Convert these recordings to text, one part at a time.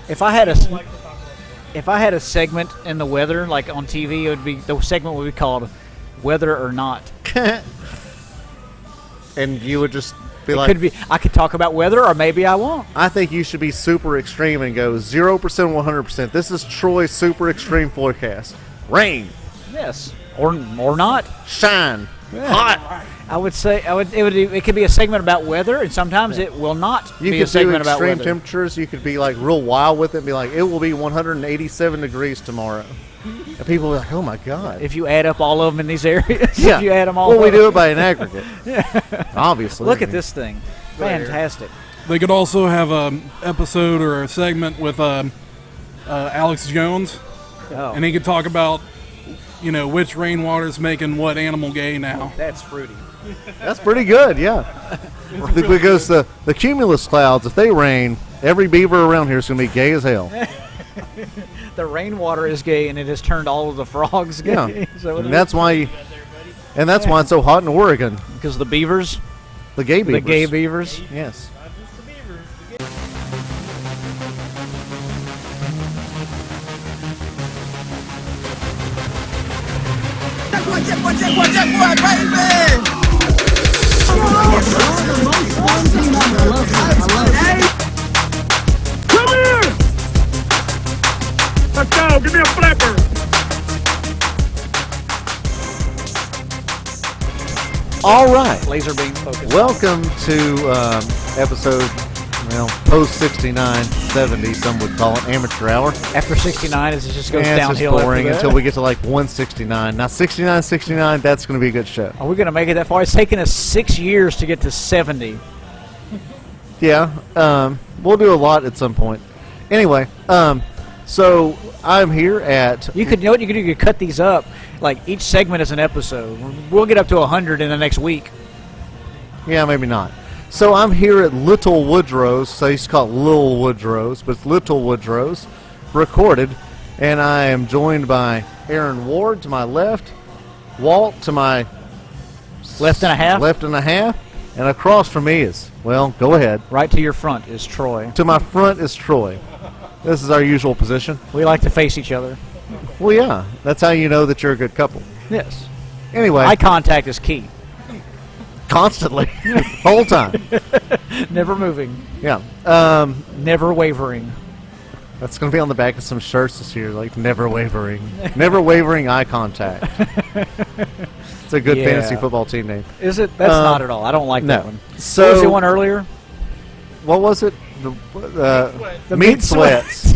If I had a segment in the weather, like on TV, the segment would be called "Weather or Not." And you would just be I could talk about weather, or maybe I won't. I think you should be super extreme and go 0%, 100%. This is Troy's super extreme forecast. Rain. Yes, or not. Shine. Yeah. Hot. I would say it could be a segment about weather, and sometimes it will not be a segment about weather. You could do extreme temperatures. You could be like real wild with it and be like, it will be 187 degrees tomorrow. And people will be like, oh my God. If you add up all of them in these areas, yeah. If you add them all well, up. we do it by an aggregate. Yeah. Obviously. Look at this thing. Fantastic. They could also have an episode or a segment with Alex Jones. Oh. And he could talk about, which rainwater's making what animal gay now. That's fruity. That's pretty good, yeah. Because the cumulus clouds, if they rain, every beaver around here is going to be gay as hell. The rainwater is gay, and it has turned all of the frogs gay. Yeah. So and that's why it's so hot in Oregon. Because the beavers? The gay beavers. The gay beavers? Yes. Come here! Let's go, give me a flipper! All right. Laser beam focus. Welcome to episode, post 69, 70, some would call it, amateur hour. After 69, it just goes It's downhill. just boring after that. until we get to like 169. Now 69, that's going to be a good show. Are we going to make it that far? It's taken us 6 years to get to 70. Yeah, we'll do a lot at some point. Anyway, so I'm here at... You know what you could do? You could cut these up. Like, each segment is an episode. We'll get up to 100 in the next week. Yeah, maybe not. So I'm here at Little Woodrow's. So I used to call it Lil Woodrow's, but it's Little Woodrow's, recorded. And I am joined by Aaron Ward to my left, Walt to my... Left and a half. And across from me is, well, go ahead. Right to your front is Troy. To my front is Troy. This is our usual position. We like to face each other. Well, yeah. That's how you know that you're a good couple. Yes. Anyway. Eye contact is key. Constantly. Whole time. Never moving. Yeah. Never wavering. That's going to be on the back of some shirts this year, like never wavering. Never wavering eye contact. It's a good fantasy football team name. Is it? That's not at all. I don't like that one. So, what was the one earlier? What was it? The meat sweats.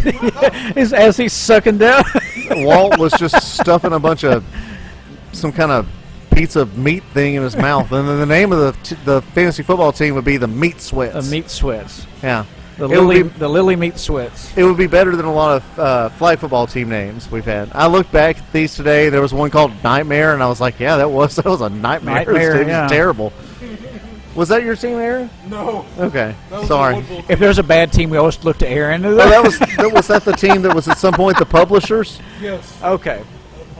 As he's sucking down. Walt was just stuffing a bunch of some kind of pizza meat thing in his mouth, and then the name of the fantasy football team would be the Meat Sweats. The Meat Sweats. Yeah. The Lily Meat Sweats. It would be better than a lot of flag football team names we've had. I looked back at these today. There was one called Nightmare, and I was like, yeah, that was a nightmare. Nightmare, It was terrible. Was that your team, Aaron? No. Okay. Sorry. If there's a bad team, we always look to Aaron. Was that the team that was at some point the Publishers? Yes. Okay.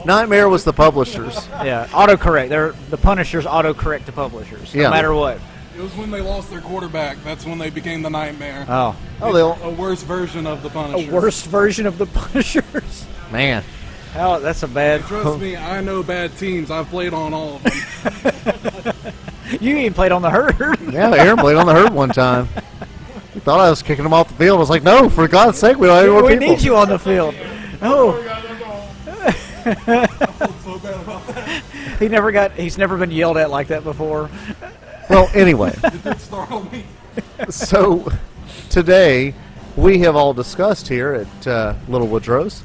Nightmare was the Publishers. Yeah. Autocorrect. The Punishers autocorrect the Publishers. No matter what. It was when they lost their quarterback. That's when they became the Nightmare. Oh. A worse version of the Punishers. A worse version of the Punishers. Man. Oh, that's a bad... Trust me, I know bad teams. I've played on all of them. You even played on the Herd. Yeah, Aaron played on the Herd one time. He thought I was kicking him off the field. I was like, no, for God's sake, we don't have any more people. We need you on the field. Oh. I feel so bad about that. He's never been yelled at like that before. Well, anyway. It did startle me. So, today, we have all discussed here at Little Woodrow's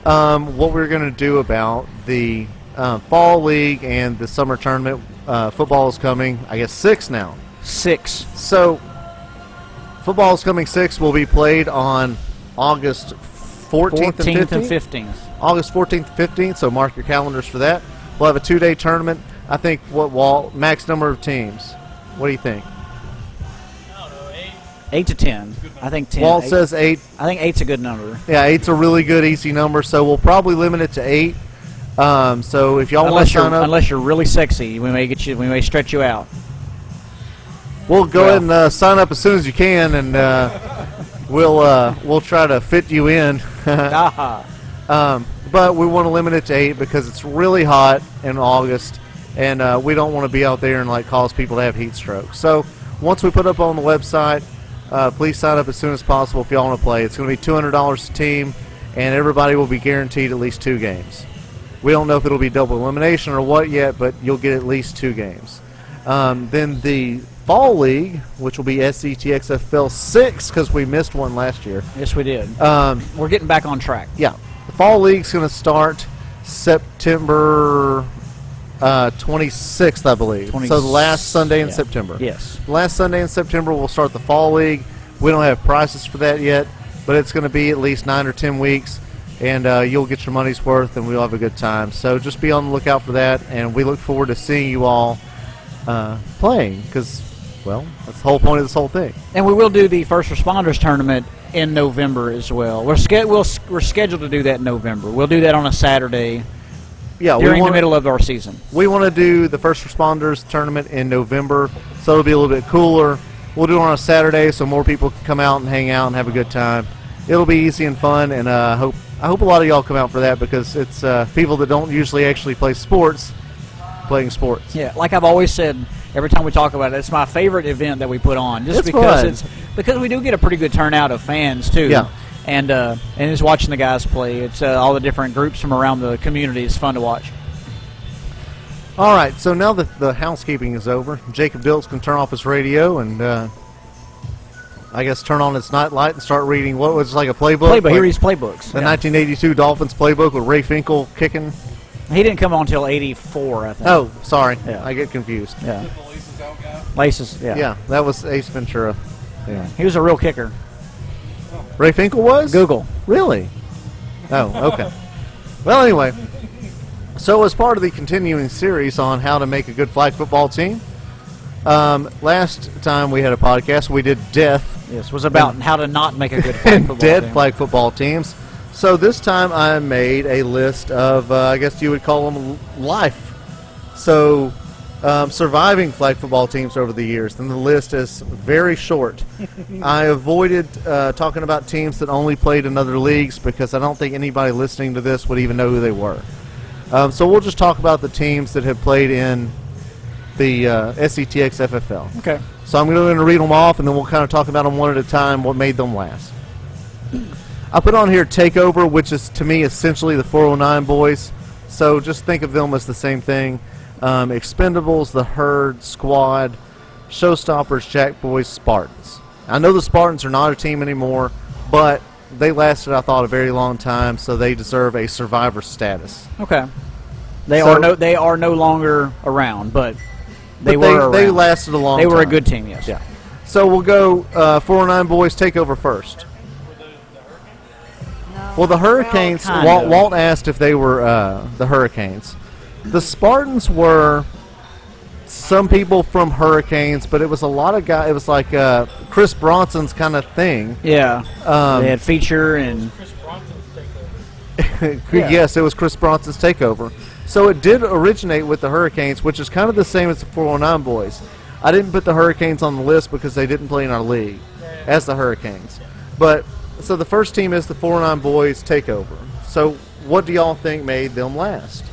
what we're going to do about the Fall League and the Summer Tournament. Football is coming, I guess, 6 now. 6. So, football is coming 6 will be played on August 14th and 15th. August 14th and 15th, so mark your calendars for that. We'll have a 2-day tournament. I think, Walt, max number of teams? What do you think? I don't know, 8 to 10. I think 10. Walt says 8. I think 8's a good number. Yeah, 8's a really good, easy number, so we'll probably limit it to 8. So if y'all want to sign up, unless you're really sexy, we may stretch you out. We'll go ahead and sign up as soon as you can, and we'll try to fit you in. But we want to limit it to 8 because it's really hot in August, and we don't want to be out there and like cause people to have heat stroke. So once we put up on the website, please sign up as soon as possible if y'all want to play. It's going to be $200 a team, and everybody will be guaranteed at least 2 games. We don't know if it'll be double elimination or what yet, but you'll get at least 2 games. Then the Fall League, which will be SCTXFL 6 because we missed one last year. Yes, we did. We're getting back on track. Yeah. The Fall League's going to start September 26th, I believe. So the last Sunday in September. Yes. Last Sunday in September, we'll start the Fall League. We don't have prices for that yet, but it's going to be at least 9 or 10 weeks, and you'll get your money's worth, and we'll have a good time. So just be on the lookout for that, and we look forward to seeing you all playing because, well, that's the whole point of this whole thing. And we will do the First Responders Tournament in November as well. We're scheduled to do that in November. We'll do that on a Saturday during the middle of our season. We want to do the First Responders Tournament in November, so it'll be a little bit cooler. We'll do it on a Saturday so more people can come out and hang out and have a good time. It'll be easy and fun, and I hope a lot of y'all come out for that because it's people that don't usually actually play sports playing sports. Yeah, like I've always said, every time we talk about it, it's my favorite event that we put on, just because we do get a pretty good turnout of fans too. Yeah, and it's watching the guys play. It's all the different groups from around the community. It's fun to watch. All right, so now that the housekeeping is over, Jacob Dilks can turn off his radio and I guess turn on his nightlight and start reading what was like a playbook. He reads playbooks. The 1982 Dolphins playbook with Ray Finkel kicking. He didn't come on until '84, I think. Oh, sorry. Yeah. I get confused. Yeah. The Laces out guy. Laces, yeah. Yeah, that was Ace Ventura. Yeah. He was a real kicker. Ray Finkel was? Google. Really? Oh, okay. Well, anyway, so as part of the continuing series on how to make a good flag football team, last time we had a podcast, we did death. Yes, it was about how to not make a good flag football dead team. flag football teams. So this time I made a list of, I guess you would call them life. So surviving flag football teams over the years, and the list is very short. I avoided talking about teams that only played in other leagues because I don't think anybody listening to this would even know who they were. So we'll just talk about the teams that have played in the SCTX FFL. Okay. So I'm going to read them off, and then we'll kind of talk about them one at a time, what made them last. I put on here Takeover, which is, to me, essentially the 409 boys. So just think of them as the same thing. Expendables, the Herd, Squad, Showstoppers, Jack Boys, Spartans. I know the Spartans are not a team anymore, but they lasted, I thought, a very long time, so they deserve a survivor status. Okay. They are no longer around, but they were around. They lasted a long time. They were a good team, yes. Yeah. So we'll go 409 boys Takeover first. Well, the Hurricanes, Walt asked if they were the Hurricanes. The Spartans were some people from Hurricanes, but it was a lot of guys. It was like Chris Bronson's kind of thing. Yeah. They had Feature and... Chris Bronson's takeover. Yes, it was Chris Bronson's takeover. So it did originate with the Hurricanes, which is kind of the same as the 409 boys. I didn't put the Hurricanes on the list because they didn't play in our league as the Hurricanes. But... So the first team is the 409 boys Takeover. So what do y'all think made them last?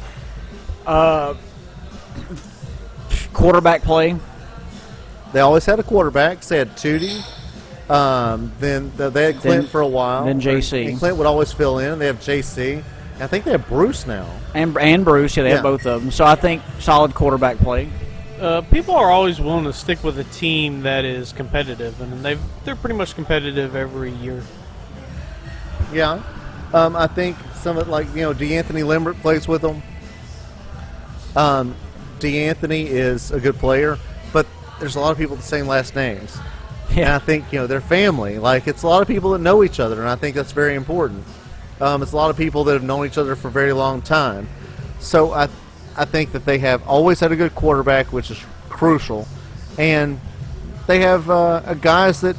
Quarterback play. They always had a quarterback. They had Tootie. Then they had Clint for a while. Then JC. And Clint would always fill in. They have JC. I think they have Bruce now. And Bruce, they have both of them. So I think solid quarterback play. People are always willing to stick with a team that is competitive, and they're pretty much competitive every year. Yeah. I think some of DeAnthony Limerick plays with them. DeAnthony is a good player, but there's a lot of people with the same last names. Yeah. And I think, they're family. Like, it's a lot of people that know each other, and I think that's very important. It's a lot of people that have known each other for a very long time. So I think that they have always had a good quarterback, which is crucial. And they have guys that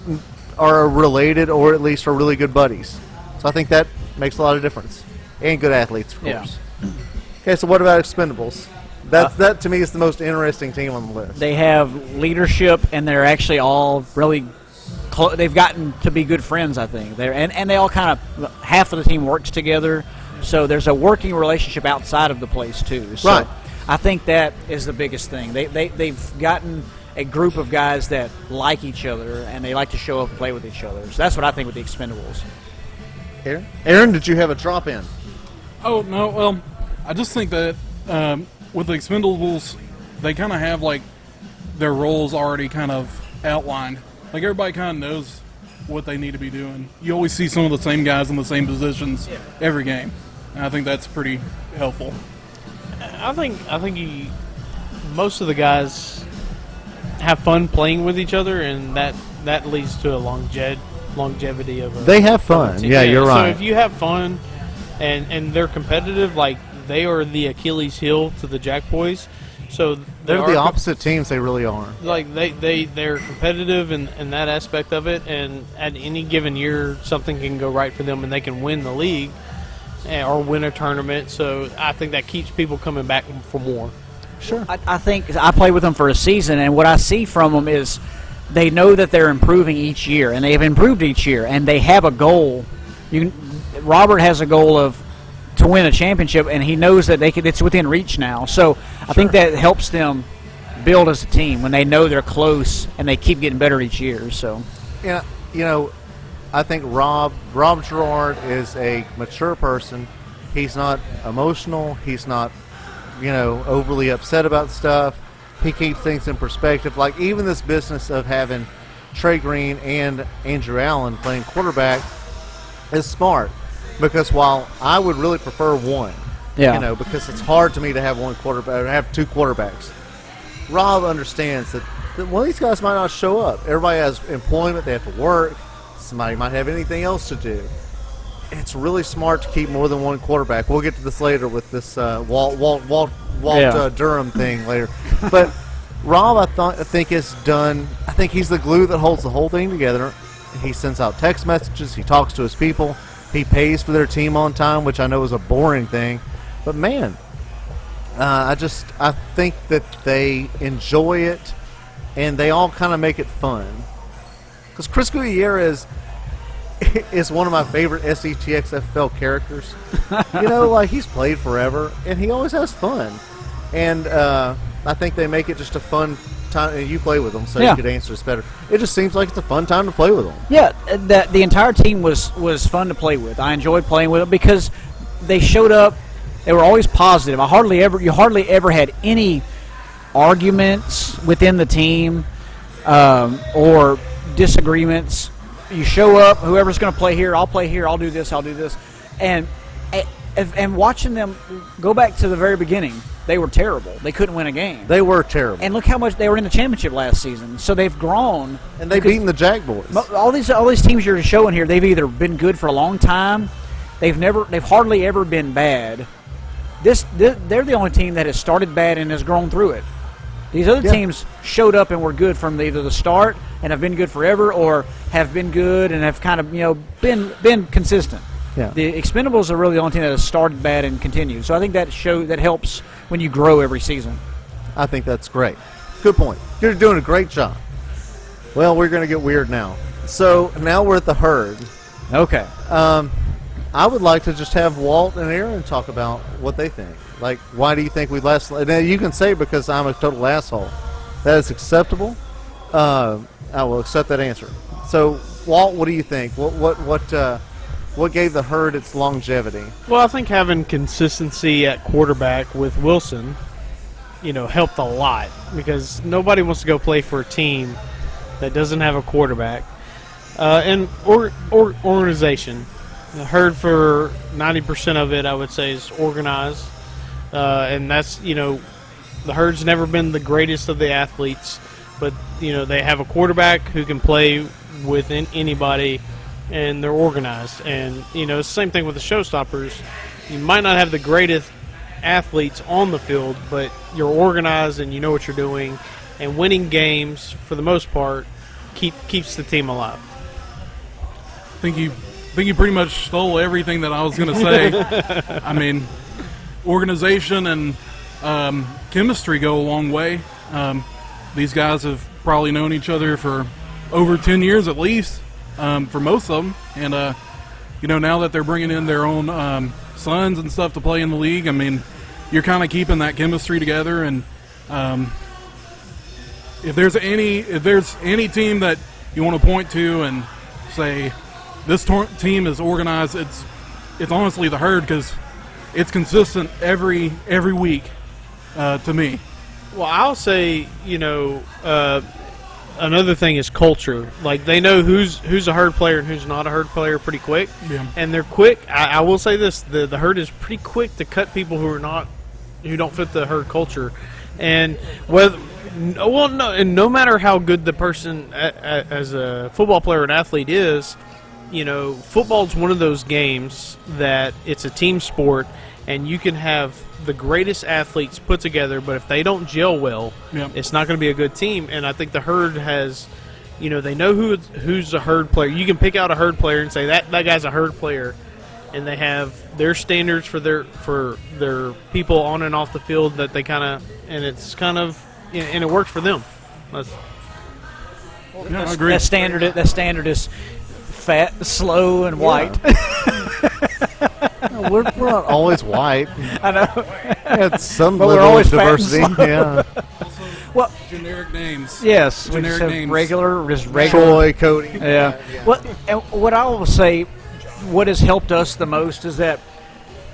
are related or at least are really good buddies. So I think that makes a lot of difference. And good athletes, of course. Yeah. Okay, so what about Expendables? That, to me, is the most interesting team on the list. They have leadership, and they're actually all really they've gotten to be good friends. I think and they all kind of half of the team works together, so there's a working relationship outside of the place too. So right. I think that is the biggest thing. They've gotten a group of guys that like each other and they like to show up and play with each other. So that's what I think with the Expendables. Aaron, did you have a drop in? Oh no, well, I just think that with the Expendables, they kind of have like their roles already kind of outlined. Like everybody kind of knows what they need to be doing. You always see some of the same guys in the same positions every game, and I think that's pretty helpful. I think most of the guys have fun playing with each other, and that leads to a longevity of. They have fun. Yeah, you're right. So if you have fun, and they're competitive, like they are the Achilles heel to the Jack Boys. So they're the opposite teams. They really are. Like they're competitive in that aspect of it, and at any given year, something can go right for them, and they can win the league or win a tournament. So I think that keeps people coming back for more. Sure. I think I play with them for a season, and what I see from them is they know that they're improving each year, and they've improved each year, and they have a goal. Robert has a goal to win a championship, and he knows that it's within reach now. So I think that helps them build as a team when they know they're close and they keep getting better each year. So, yeah, I think Rob Gerard is a mature person. He's not emotional. He's not, overly upset about stuff. He keeps things in perspective. Like even this business of having Trey Green and Andrew Allen playing quarterback is smart. Because while I would really prefer one, because it's hard to me to have one quarterback or have two quarterbacks, Rob understands that one of these guys might not show up. Everybody has employment; they have to work. Somebody might have anything else to do. It's really smart to keep more than one quarterback. We'll get to this later with this Walt Durham thing later. But Rob, I think has done. I think he's the glue that holds the whole thing together. He sends out text messages. He talks to his people. He pays for their team on time, which I know is a boring thing. But, man, I think that they enjoy it, and they all kind of make it fun. Because Chris Gutierrez is one of my favorite SETXFL characters. He's played forever, and he always has fun. And I think they make it just a fun time, and you play with them, so you could answer this better. It just seems like it's a fun time to play with them. Yeah, the entire team was fun to play with. I enjoyed playing with them because they showed up. They were always positive. You hardly ever had any arguments within the team or disagreements. You show up, whoever's going to play here, I'll play here. I'll do this. And watching them go back to the very beginning. They were terrible. They couldn't win a game. They were terrible. And look how much they were in the championship last season. So they've grown. And they've beaten the Jack Boys. All these teams you're showing here, they've either been good for a long time, they've hardly ever been bad. They're the only team that has started bad and has grown through it. These other teams showed up and were good from either the start and have been good forever, or have been good and have kind of been consistent. Yeah. The Expendables are really the only team that has started bad and continued. So I think that helps when you grow every season. I think that's great. Good point. You're doing a great job. Well, we're going to get weird now. So now we're at the herd. Okay. I would like to just have Walt and Aaron talk about what they think. Like, why do you think we last? And you can say because I'm a total asshole. That is acceptable. I will accept that answer. So, Walt, what do you think? What gave the herd its longevity? Well, I think having consistency at quarterback with Wilson, helped a lot because nobody wants to go play for a team that doesn't have a quarterback. And organization. The herd for 90% of it, I would say, is organized. And that's, the herd's never been the greatest of the athletes, but, they have a quarterback who can play with anybody, and they're organized. And, it's the same thing with the Showstoppers. You might not have the greatest athletes on the field, but you're organized and you know what you're doing. And winning games, for the most part, keeps the team alive. I think you pretty much stole everything that I was going to say. I mean, organization and chemistry go a long way. These guys have probably known each other for over 10 years at least for most of them. And, now that they're bringing in their own sons and stuff to play in the league, I mean, you're kind of keeping that chemistry together. And if there's any team that you want to point to and say this team is organized, it's honestly the Herd, because it's consistent every week to me. Well, I'll say, another thing is culture. Like, they know who's a Herd player and who's not a Herd player pretty quick. Yeah. And they're quick. I will say this: the Herd is pretty quick to cut people who don't fit the Herd culture. And no matter how good the person as a football player or an athlete is, football's one of those games that it's a team sport, and you can have the greatest athletes put together, but if they don't gel well, it's not going to be a good team. And I think the Herd has, they know who's a Herd player. You can pick out a Herd player and say that guy's a Herd player, and they have their standards for their people on and off the field that they and it works for them. I agree. That standard is fat, slow, and white. No, we're not always white. I know. It's some But level we're always of diversity. fat and slow. Yeah. Also, Well, generic names. yes, we Generic just have names. regular. Troy, Cody. Yeah. What I will say, what has helped us the most is that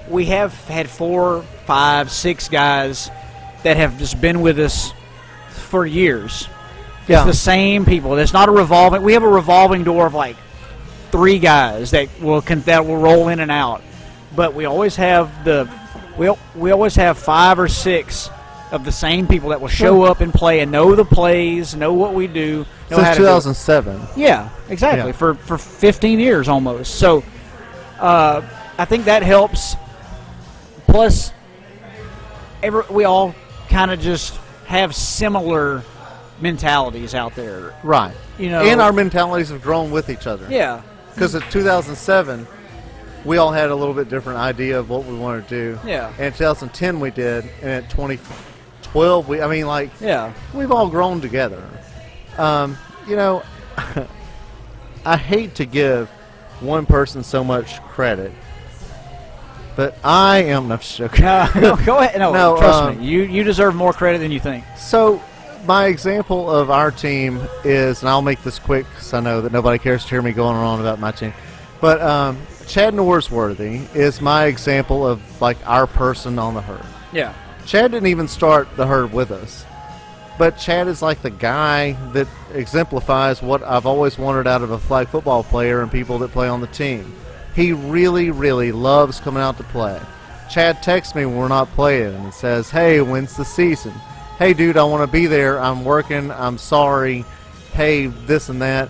we have had 4, 5, 6 guys that have just been with us for years. Yeah. It's the same people. It's not a revolving. We have a revolving door of like 3 guys that will roll in and out, but we always have we always have 5 or 6 of the same people that will show up and play and know the plays, know what we do. Know how Since to do it. 2007. Yeah, exactly. Yeah. For 15 years almost. So I think that helps. Plus, we all kind of just have similar mentalities out there. Right. And our mentalities have grown with each other. Yeah. Because in 2007, we all had a little bit different idea of what we wanted to do. Yeah. And in 2010 we did, and in 2012 Yeah. we've all grown together. I hate to give one person so much credit, but I am not joking. No, go ahead. No, trust me. You deserve more credit than you think. So my example of our team is, and I'll make this quick because I know that nobody cares to hear me going on about my team, but Chad Norsworthy is my example of like our person on the Herd. Yeah. Chad didn't even start the Herd with us, but Chad is like the guy that exemplifies what I've always wanted out of a flag football player and people that play on the team. He really, really loves coming out to play. Chad texts me when we're not playing and says, "Hey, when's the season? Hey, dude, I want to be there. I'm working. I'm sorry. Hey, this and that."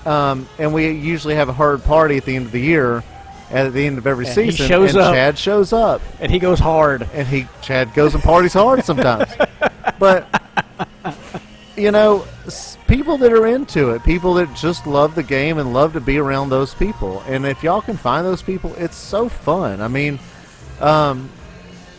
And we usually have a Herd party at the end of the year, at the end of every season. He shows up. Chad shows up. And he goes hard. And Chad goes and parties hard sometimes. But, people that are into it, people that just love the game and love to be around those people. And if y'all can find those people, it's so fun. I mean, I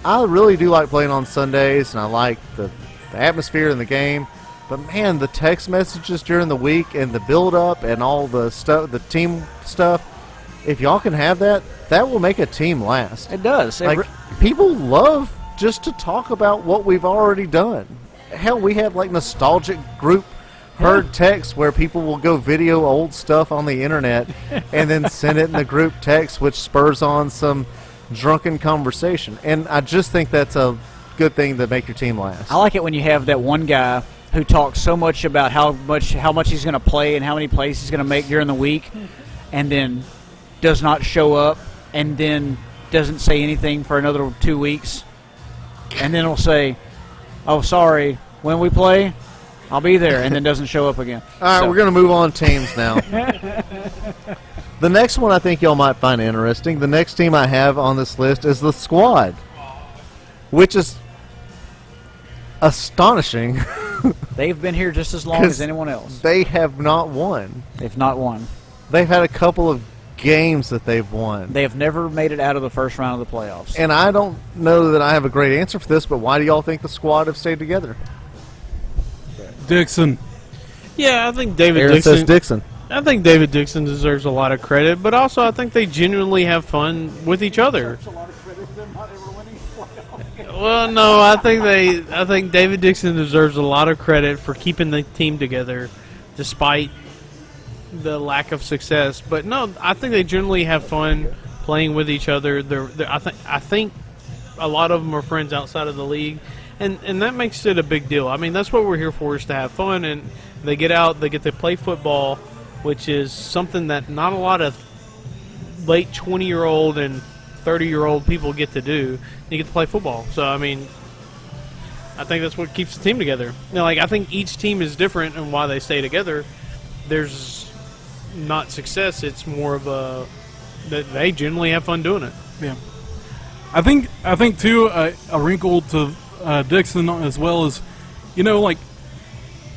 really do like playing on Sundays, and I like the atmosphere in the game. But, man, the text messages during the week and the build-up and all the stuff, the team stuff, if y'all can have that, that will make a team last. It does. People love just to talk about what we've already done. Hell, we have, nostalgic group Herd text where people will go video old stuff on the internet and then send it in the group text, which spurs on some drunken conversation. And I just think that's a good thing to make your team last. I like it when you have that one guy who talks so much about how much he's going to play and how many plays he's going to make during the week, and then does not show up, and then doesn't say anything for another 2 weeks, and then will say, "Oh, sorry, when we play, I'll be there," and then doesn't show up again. All right, we're going to move on teams now. The next one I think y'all might find interesting. The next team I have on this list is the Squad, which is astonishing. They've been here just as long as anyone else. They have not won. They've not won. They've had a couple of games that they've won. They have never made it out of the first round of the playoffs. And I don't know that I have a great answer for this, but why do y'all think the Squad have stayed together? Dixon. Yeah, I think David Aaron Dixon. says Dixon. I think David Dixon deserves a lot of credit, but also I think they genuinely have fun with each other. Well, no, I think David Dixon deserves a lot of credit for keeping the team together, despite the lack of success. But no, I think they generally have fun playing with each other. I think a lot of them are friends outside of the league, and that makes it a big deal. I mean, that's what we're here for, is to have fun, and they get out, they get to play football, which is something that not a lot of late 20-year-old and 30-year-old people get to do. You get to play football. So, I mean, I think that's what keeps the team together. I think each team is different and why they stay together. There's not success. It's more of that they generally have fun doing it. Yeah. I think too, a wrinkle to Dixon as well as,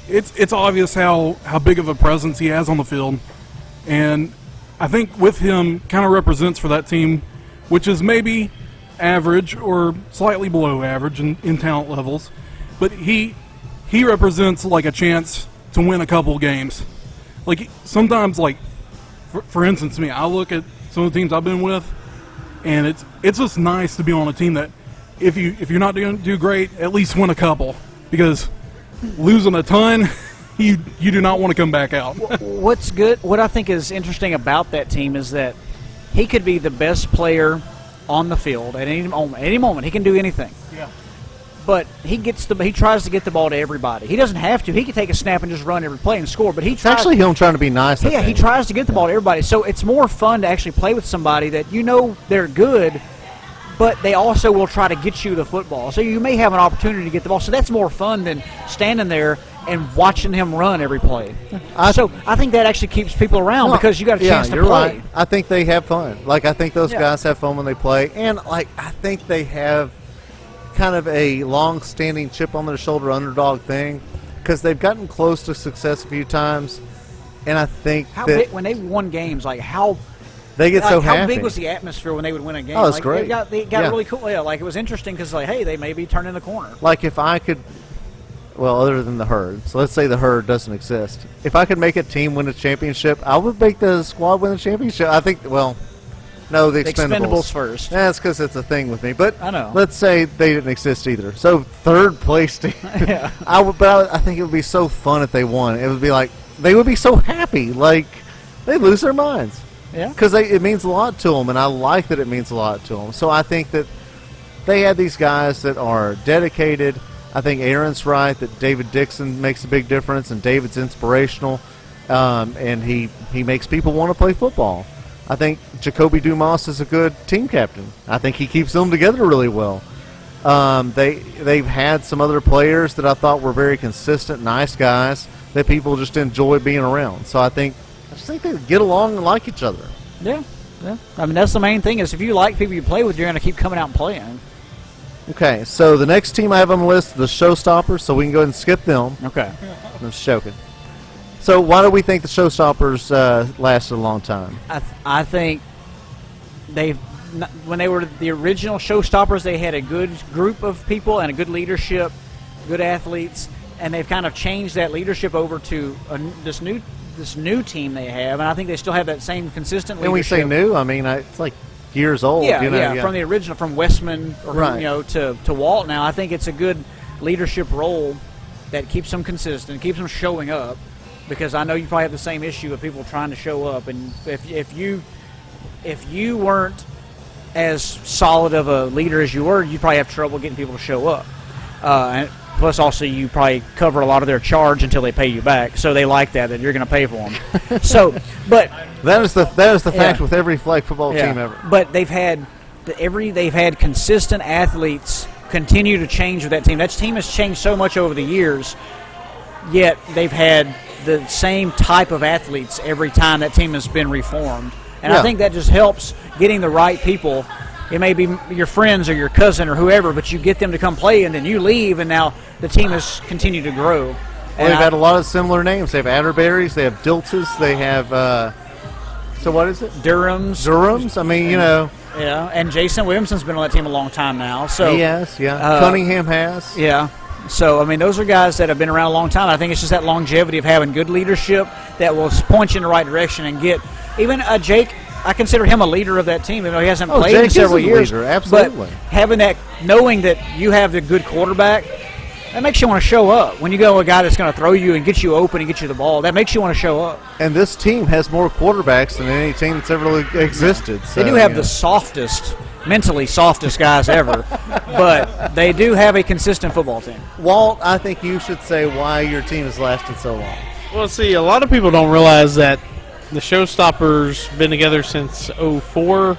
it's obvious how big of a presence he has on the field. And I think with him kind of represents for that team, which is maybe average or slightly below average in talent levels, but he represents like a chance to win a couple games. Like sometimes, like for instance, I look at some of the teams I've been with, and it's just nice to be on a team that if you're not do great, at least win a couple, because losing a ton, you do not want to come back out. What I think is interesting about that team is that he could be the best player on the field at any moment. Any moment, he can do anything. Yeah. But he tries to get the ball to everybody. He doesn't have to. He can take a snap and just run every play and score. But It's actually him trying to be nice. Yeah, he tries to get the ball to everybody. So it's more fun to actually play with somebody that they're good, but they also will try to get you the football. So you may have an opportunity to get the ball. So that's more fun than standing there and watching him run every play. So I think that actually keeps people around because you got a chance to play. Right. I think they have fun. Like, I think those guys have fun when they play. And, like, I think they have kind of a long-standing chip on their shoulder underdog thing because they've gotten close to success a few times. And I think when they won games, like how they get so happy. How big was the atmosphere when they would win a game? Oh, it's great. It got really cool. Yeah, like it was interesting because, like, hey, they may be turning the corner. Like if I could, well, other than the Herd, so let's say the Herd doesn't exist. If I could make a team win a championship, I would make the squad win a championship. I think, well, no, the Expendables first. That's because it's a thing with me. But I know. Let's say they didn't exist either. So third place team. Yeah. I think it would be so fun if they won. It would be like they would be so happy, like they'd lose their minds. Yeah. Because it means a lot to them, and I like that it means a lot to them. So I think that they have these guys that are dedicated. I think Aaron's right that David Dixon makes a big difference, and David's inspirational, and he makes people want to play football. I think Jacoby Dumas is a good team captain. I think he keeps them together really well. They've had some other players that I thought were very consistent, nice guys that people just enjoy being around. So I just think they get along and like each other. Yeah. I mean, that's the main thing is if you like people you play with, you're going to keep coming out and playing. Okay, so the next team I have on the list, the Showstoppers, so we can go ahead and skip them. Okay. I'm just joking. So why do we think the Showstoppers lasted a long time? I think when they were the original Showstoppers, they had a good group of people and a good leadership, good athletes, and they've kind of changed that leadership over to this new team they have, and I think they still have that same consistent leadership. When we say new, I mean it's like years old. Yeah, from the original, from Westman, to Walt. Now I think it's a good leadership role that keeps them consistent, keeps them showing up. Because I know you probably have the same issue of people trying to show up, and if you weren't as solid of a leader as you were, you'd probably have trouble getting people to show up. And plus, also you probably cover a lot of their charge until they pay you back, so they like that you're going to pay for them. So, but that is the fact with every flag football team ever. But they've had consistent athletes continue to change with that team. That team has changed so much over the years, yet they've had the same type of athletes every time that team has been reformed. And I think that just helps getting the right people. It may be your friends or your cousin or whoever, but you get them to come play, and then you leave, and now the team has continued to grow. Well, they've had a lot of similar names. They have Atterberries, they have Diltzes, they have, so what is it? Durhams. I mean, Yeah, and Jason Williamson's been on that team a long time now. So he has, Cunningham has. Yeah. So, I mean, those are guys that have been around a long time. I think it's just that longevity of having good leadership that will point you in the right direction and get even Jake. I consider him a leader of that team, even though he hasn't played Jake in several is a years. leader, absolutely. But having that, knowing that you have the good quarterback, that makes you want to show up. When you go a guy that's going to throw you and get you open and get you the ball, that makes you want to show up. And this team has more quarterbacks than any team that's ever really existed. So, they do have the softest, mentally softest guys ever, but they do have a consistent football team. Walt, I think you should say why your team has lasted so long. Well, see, a lot of people don't realize that the Showstoppers been together since 04,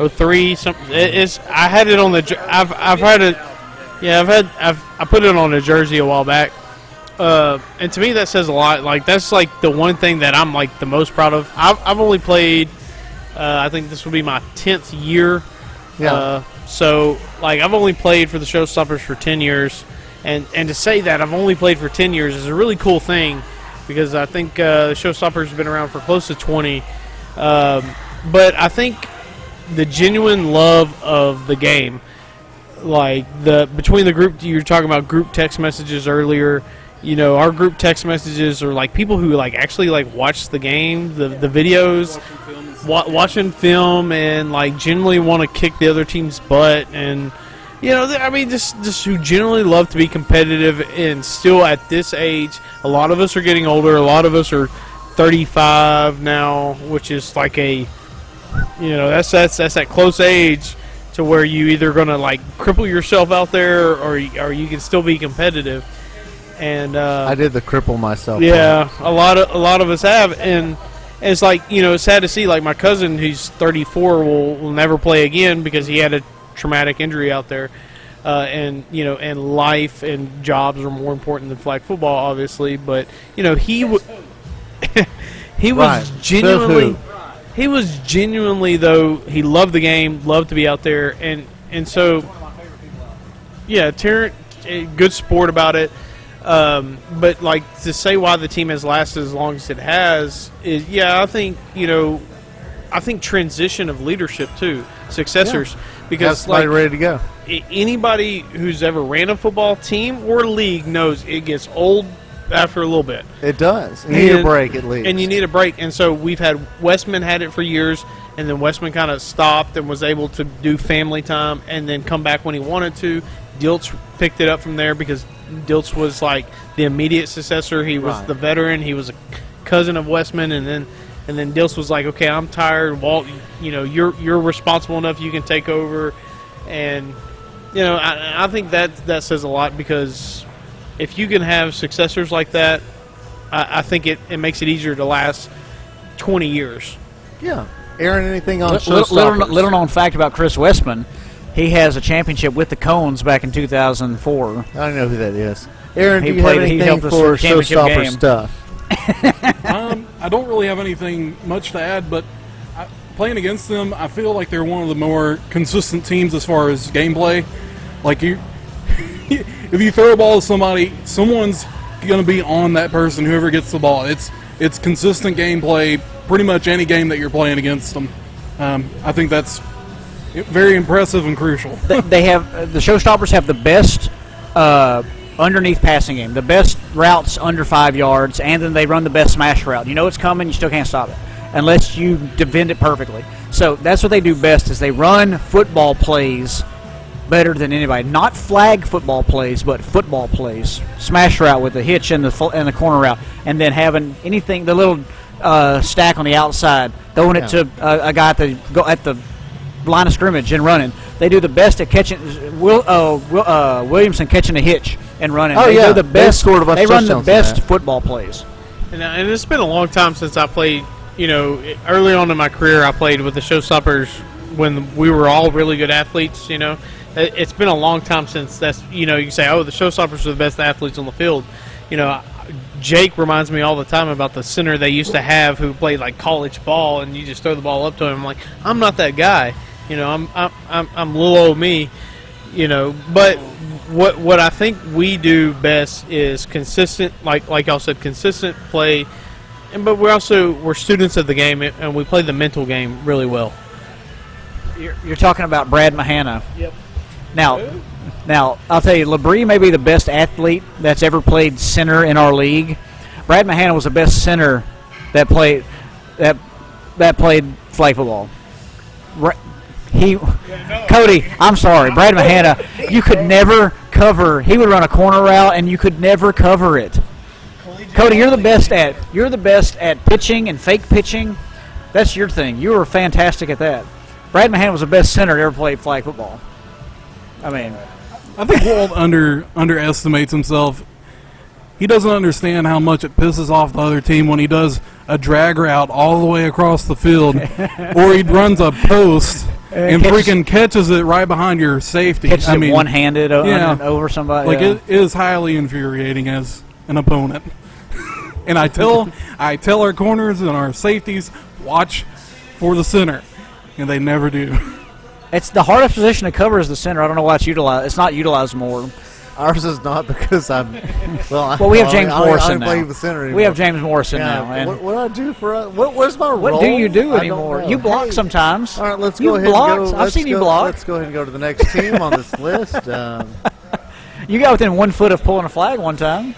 03. I had it on the. I've had it. Yeah, I put it on a jersey a while back, and to me that says a lot. Like that's like the one thing that I'm like the most proud of. I've only played. I think this will be my 10th year. Yeah. So like I've only played for the Showstoppers for 10 years, and to say that I've only played for 10 years is a really cool thing, because I think the Showstoppers have been around for close to 20. But I think the genuine love of the game. Like between the group, you were talking about group text messages earlier. You know, our group text messages are like people who like actually like watch the game, the videos, watching film, and like generally want to kick the other team's butt, and you know, I mean, just who generally love to be competitive. And still at this age, a lot of us are getting older. A lot of us are 35 now, which is like a, you know, that's that close age to where you either going to like cripple yourself out there, or you can still be competitive. And I did the cripple myself. Yeah, a lot of us have, and it's like, you know, it's sad to see. Like my cousin, who's 34, will never play again because he had a traumatic injury out there, and you know, and life and jobs are more important than flag football, obviously. But you know, he was genuinely. He was genuinely, though, he loved the game, loved to be out there, and so, yeah, Terrence, good sport about it. But, like, to say why the team has lasted as long as it has is, yeah, I think, you know, transition of leadership, too, successors. Yeah. Because, like, ready to go. Anybody who's ever ran a football team or league knows it gets old after a little bit. It does. You need a break at least. And you need a break. And so we've had Westman had it for years, and then Westman kind of stopped and was able to do family time and then come back when he wanted to. Dilts picked it up from there because Dilts was like the immediate successor. He was the veteran. He was a cousin of Westman, and then Dilts was like, okay, I'm tired. Walt, you know, you're responsible enough. You can take over. And you know, I think that says a lot, because if you can have successors like that, I think it makes it easier to last 20 years. Yeah. Aaron, anything on little known fact about Chris Westman, he has a championship with the Cones back in 2004. I don't know who that is. Aaron, do you have anything for Showstopper stuff? I don't really have anything much to add, but playing against them, I feel like they're one of the more consistent teams as far as gameplay. Like if you throw a ball to somebody, someone's going to be on that person, whoever gets the ball. It's consistent gameplay, pretty much any game that you're playing against them. I think that's very impressive and crucial. They have the Showstoppers have the best underneath passing game, the best routes under 5 yards, and then they run the best smash route. You know it's coming, you still can't stop it unless you defend it perfectly. So that's what they do best, is they run football plays better than anybody. Not flag football plays, but football plays. Smash route with the hitch and the corner route, and then having anything, the little stack on the outside, throwing it to a guy at the line of scrimmage and running. They do the best at catching. Williamson catching a hitch and running. Oh, they do the best. They run the best football plays. And it's been a long time since I played. You know, early on in my career, I played with the Showstoppers when we were all really good athletes. You know, it's been a long time since that's. You know, you say, oh, the Showstoppers are the best athletes on the field. You know, Jake reminds me all the time about the center they used to have who played like college ball, and you just throw the ball up to him. I'm like, I'm not that guy. You know, I'm little old me. You know, but what I think we do best is consistent, like y'all said, consistent play. But we're students of the game, and we play the mental game really well. You're talking about Brad Mahana. Yep. Now I'll tell you, LeBrie may be the best athlete that's ever played center in our league. Brad Mahana was the best center that played flag football. Cody, I'm sorry, Brad Mahana, you could never cover. He would run a corner route and you could never cover it. Cody, you're the best at pitching and fake pitching. That's your thing. You were fantastic at that. Brad Mahana was the best center that ever played flag football. I mean, I think Walt underestimates himself. He doesn't understand how much it pisses off the other team when he does a drag route all the way across the field, or he runs a post and freaking catches it right behind your safety. Catches it one-handed over somebody. Like, it is highly infuriating as an opponent. And I tell our corners and our safeties, watch for the center, and they never do. It's the hardest position to cover is the center. I don't know why it's utilized. It's not utilized more. Ours is not because I'm. Well, we have James Morrison now. I don't play the center anymore. We have James Morrison now. And And what do I do for? Where's my role? what do you do I anymore? don't know. You block sometimes. All right, let's You've go ahead. blocked. And go. I've seen you block. Let's go ahead and go to the next team on this list. You got within 1 foot of pulling a flag one time.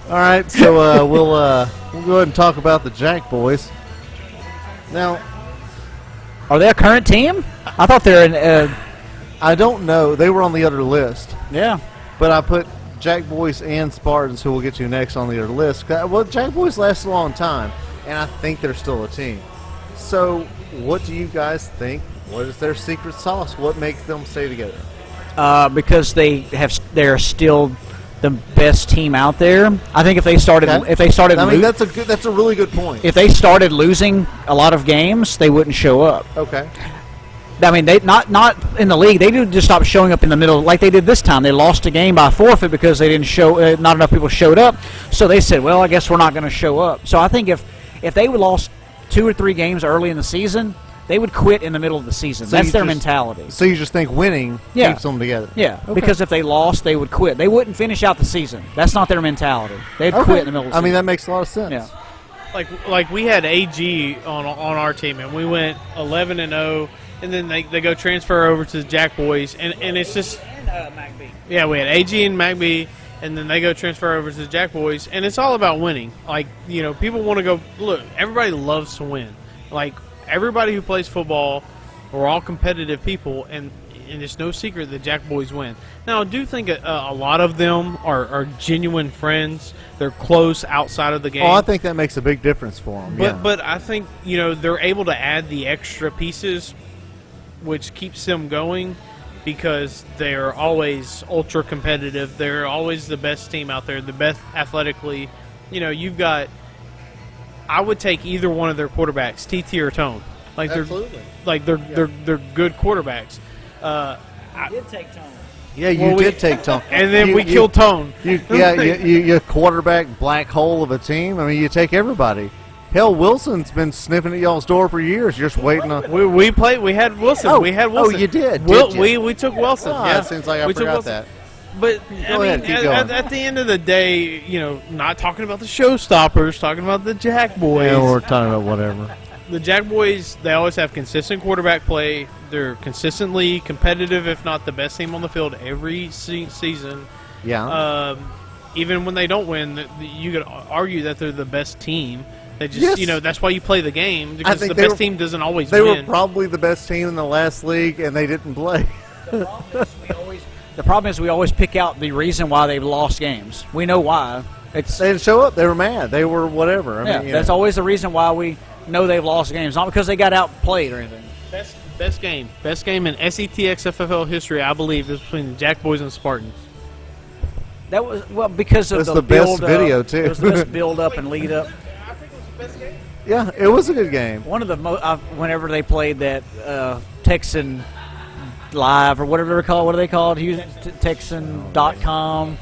All right, so we'll go ahead and talk about the Jack Boys. Now, are they a current team? I thought they're in. I don't know. They were on the other list. Yeah. But I put Jack Boys and Spartans, who we'll get to next on the other list. Well, Jack Boys last a long time, and I think they're still a team. So, what do you guys think? What is their secret sauce? What makes them stay together? Because they're still the best team out there. I think if they started, I mean, that's a really good point. If they started losing a lot of games, they wouldn't show up. Okay. I mean, they not in the league. They did just stop showing up in the middle, like they did this time. They lost a game by forfeit because they didn't show. Not enough people showed up, so they said, "Well, I guess we're not going to show up." So I think if they would lost 2 or 3 games early in the season, they would quit in the middle of the season. So that's their mentality. So you just think winning keeps them together? Yeah, okay. Because if they lost, they would quit. They wouldn't finish out the season. That's not their mentality. They'd quit in the middle of the season. I mean, that makes a lot of sense. Yeah. Like we had AG on our team, and we went 11-0, and then they go transfer over to the Jack Boys, and it's just McBee. Yeah, we had AG and McBee, and then they go transfer over to the Jack Boys, and it's all about winning. Like, you know, people want to go look. Everybody loves to win. Like, everybody who plays football, we're all competitive people, and it's no secret that Jack Boys win. Now, I do think a lot of them are genuine friends. They're close outside of the game. Oh, I think that makes a big difference for them. But I think, you know, they're able to add the extra pieces, which keeps them going, because they're always ultra competitive. They're always the best team out there, the best athletically. You know, you've got. I would take either one of their quarterbacks, TT or Tone. Like Absolutely. They're good quarterbacks. I did take Tone. Yeah, you did take Tone. And then we killed Tone. You quarterback black hole of a team. I mean, you take everybody. Hell, Wilson's been sniffing at y'all's door for years, just waiting on. We had Wilson. Oh, we had Wilson. Oh, you did. We took Wilson. Oh, yeah, it seems like I forgot that. But Go ahead, keep going. At the end of the day, you know, not talking about the showstoppers, talking about the Jack Boys. Yeah, we're talking about whatever. The Jack Boys, they always have consistent quarterback play. They're consistently competitive, if not the best team on the field every season. Yeah. Even when they don't win, you could argue that they're the best team. They just, Yes. you know, that's why you play the game, because the they best were- team doesn't always They win. were probably the best team in the last league, and they didn't play. The problem is we always pick out the reason why they've lost games. We know why. They didn't show up. They were mad. They were whatever. I mean, That's always the reason why we know they've lost games, not because they got outplayed or anything. Best game in SETX FFL history, I believe, is between the Jack Boys and Spartans. That was because of That's the the best build video, up. too. It was the best build up and lead up. I think it was the best game. Yeah, it was a good game. One of the whenever they played that Texan Live or whatever they're called, what are they called? Texan.com,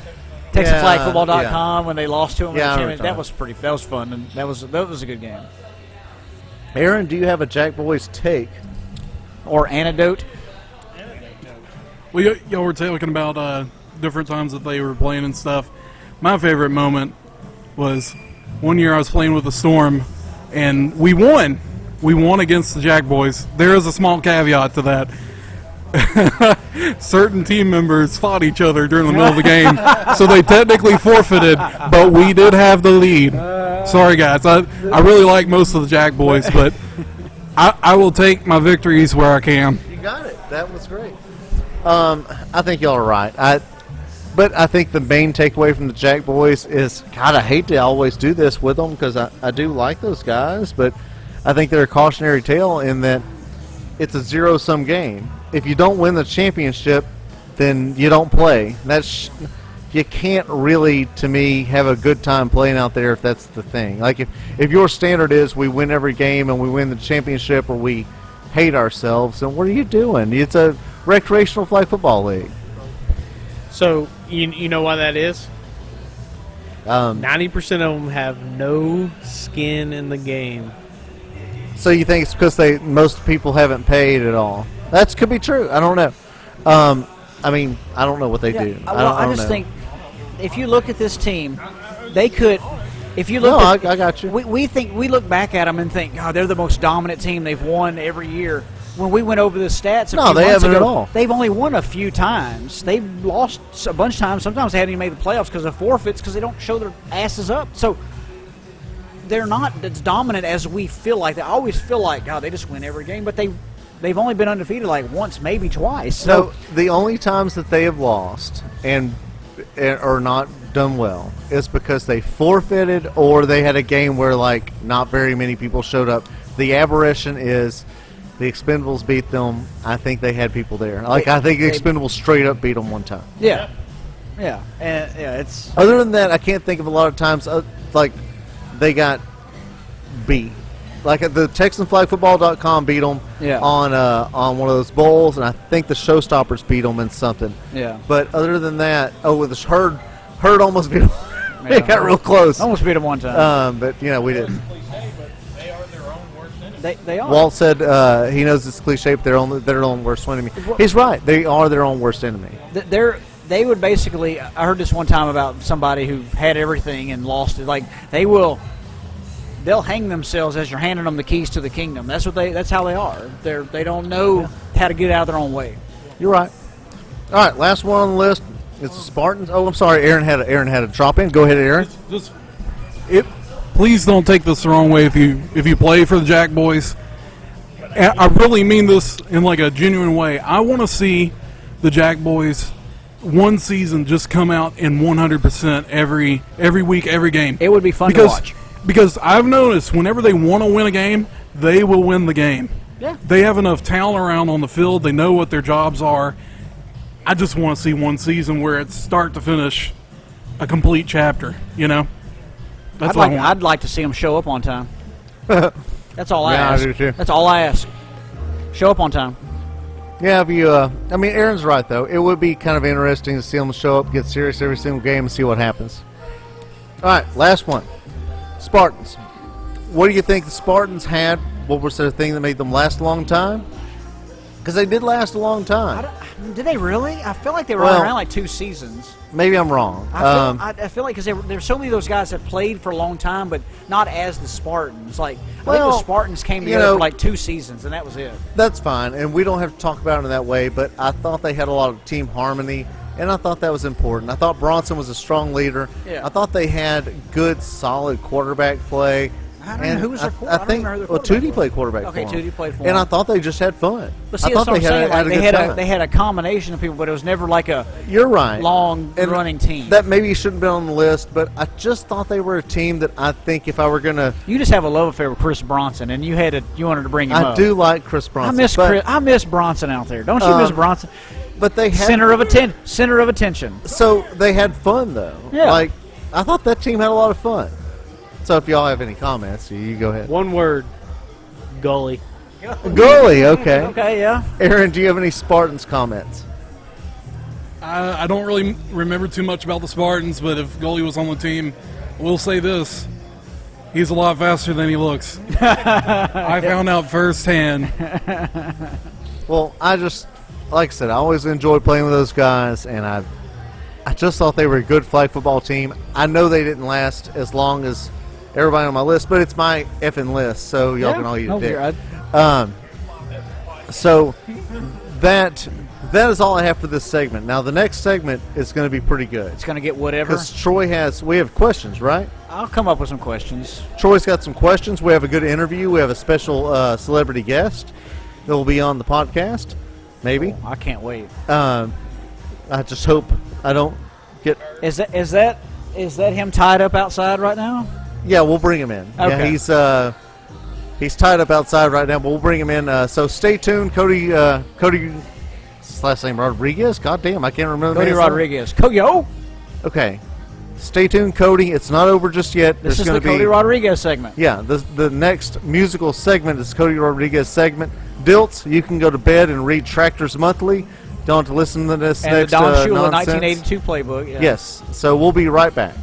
TexasFlagFootball.com when they lost to them. Yeah, That was fun, and that was a good game. Aaron, do you have a Jack Boys take? Or anecdote? Well, y'all were talking about different times that they were playing and stuff. My favorite moment was one year I was playing with the Storm, and we won. We won against the Jack Boys. There is a small caveat to that. certain team members fought each other during the middle of the game, so they technically forfeited, but we did have the lead. Sorry, guys. I really like most of the Jack boys, but I will take my victories where I can. You got it. That was great. I think y'all are right. But I think the main takeaway from the Jack boys is, God, I hate to always do this with them because I do like those guys, but I think they're a cautionary tale in that it's a zero-sum game. If you don't win the championship, then you don't play. You can't really, to me, have a good time playing out there if that's the thing. Like if your standard is we win every game and we win the championship or we hate ourselves, then what are you doing? It's a recreational flag football league. So you know why that is? 90% of them have no skin in the game. So you think it's because most people haven't paid at all? That could be true. I don't know. I mean, I don't know what they do. I just think if you look at this team, they could. If you No, look, I got you. We look back at them and think, oh, they're the most dominant team. They've won every year. When we went over the stats, No, they haven't at all. They've only won a few times. They've lost a bunch of times. Sometimes they haven't even made the playoffs because of forfeits because they don't show their asses up. So they're not as dominant as we feel like. I always feel like, God, they just win every game, but they've only been undefeated like once, maybe twice. So No, the only times that they have lost and or not done well is because they forfeited or they had a game where like not very many people showed up. The aberration is the Expendables beat them. I think they had people there. Like I think the Expendables straight up beat them one time. yeah, and it's Other than that, I can't think of a lot of times like they got beat. Like the TexanFlagFootball.com beat them on one of those bowls, and I think the Showstoppers beat them in something. Yeah. But other than that, with this Herd almost beat them. Yeah. It got real close. almost beat them one time. But we didn't. They are their own worst enemy. They are. Walt said he knows it's cliche, but they're their own worst enemy. He's right. They are their own worst enemy. They would basically. I heard this one time about somebody who had everything and lost it. Like they'll hang themselves as you're handing them the keys to the kingdom. That's how they are. They don't know how to get out of their own way. You're right. All right, last one on the list. It's the Spartans. Oh, I'm sorry. Aaron had a drop in. Go ahead, Aaron. Please don't take this the wrong way if you play for the Jack boys. I really mean this in like a genuine way. I want to see the Jack boys one season just come out in 100% every week, every game. It would be fun to watch. Because I've noticed whenever they want to win a game, they will win the game. Yeah. They have enough talent around on the field. They know what their jobs are. I just want to see one season where it's start to finish a complete chapter, That's what I want. I'd like to see them show up on time. That's all I ask. I do too. That's all I ask. Show up on time. Yeah, if you, Aaron's right, though. It would be kind of interesting to see them show up, get serious every single game, and see what happens. All right, last one. Spartans. What do you think the Spartans had? What was their thing that made them last a long time? Because they did last a long time. Did they really? I feel like they were around like 2 seasons. Maybe I'm wrong. I feel like because there's so many of those guys that played for a long time, but not as the Spartans. I think the Spartans came together for like 2 seasons, and that was it. That's fine, and we don't have to talk about it in that way, but I thought they had a lot of team harmony, and I thought that was important. I thought Bronson was a strong leader. Yeah. I thought they had good, solid quarterback play. I don't know who was their I think Tootie played quarterback for them. Tootie played for and them. I thought they just had fun. But see, I thought that's what I'm saying. had a good time. They had a combination of people, but it was never like a You're right. long And running team. That maybe shouldn't have been on the list, but I just thought they were a team that I think if I were going to... You just have a love affair with Chris Bronson, and you wanted to bring him up. I do like Chris Bronson. I miss Bronson out there. Don't you miss Bronson? But they had... Center of attention. So they had fun, though. Yeah. I thought that team had a lot of fun. So if y'all have any comments, you go ahead. One word. Gully. Goalie, okay. Okay, yeah. Aaron, do you have any Spartans comments? I don't really remember too much about the Spartans, but if goalie was on the team, we'll say this. He's a lot faster than he looks. I found out firsthand. Well, like I said, I always enjoyed playing with those guys, and I just thought they were a good flag football team. I know they didn't last as long as everybody on my list, but it's my effing list, so y'all can all eat a dick. So that is all I have for this segment. Now the next segment is going to be pretty good It's going to get whatever. because we have questions, right? I'll come up with some questions. Troy's got some questions. We have a good interview. We have a special celebrity guest that will be on the podcast. Maybe. I can't wait. I just hope I don't get. Is that him tied up outside right now? Yeah, we'll bring him in. Okay. Yeah, he's tied up outside right now, but we'll bring him in. So stay tuned, Cody. His last name Rodriguez. God damn, I can't remember. Cody Rodriguez. Yo. Okay. Stay tuned, Cody. It's not over just yet. This is gonna the Cody Rodriguez segment. Yeah, the next musical segment is Cody Rodriguez segment. Dilts, you can go to bed and read Tractors Monthly. Don't have to listen to this And next the Don Shula nonsense. 1982 playbook. Yeah. Yes. So we'll be right back.